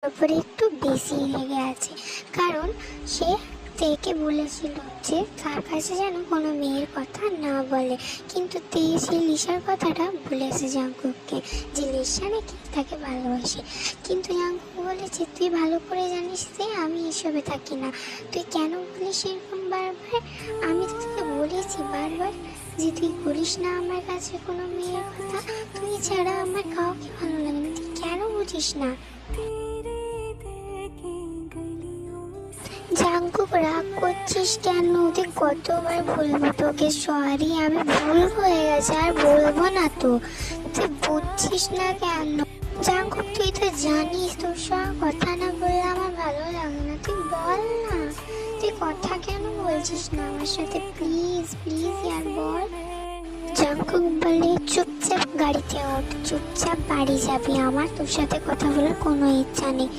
তারপরে একটু বেশি রেগে আছে, কারণ সে তেকে বলেছিল যে তার কাছে যেন কোনো মেয়ের কথা না বলে, কিন্তু তে সেই লিসার কথাটা বলেছে জাঙ্কুককে যে লিসা নাকি তাকে ভালোবাসে। কিন্তু জাঙ্কুক বলেছে তুই ভালো করে জানিস যে আমি এসবে থাকি না, তুই কেন বলিস এরকম বারবার? আমি তো তোকে বলেছি বারবার যে তুই বলিস না আমার কাছে কোনো মেয়ের কথা, তুই ছাড়া আমার কাউকে ভালো লাগে না, তুই কেন বুঝিস না? জাঙ্কুক রাগ করছিস কেন? তুই কতবার বলবো তোকে সরি, আমি ভুল হয়ে গেছে আর বলবো না তো, তুই বুঝছিস না কেন? জাঙ্কুক তুই তো জানিস তোর সঙ্গে কথা না বললে আমার ভালো লাগে না, তুই বল না, তুই কথা কেন বলছিস না আমার সাথে? Please please year ball. Jungkook বলে চুপচাপ গাড়িতে ওঠ, চুপচাপ বাড়ি যাবি, আমার তোর সাথে কথা বলার কোনো ইচ্ছা নেই।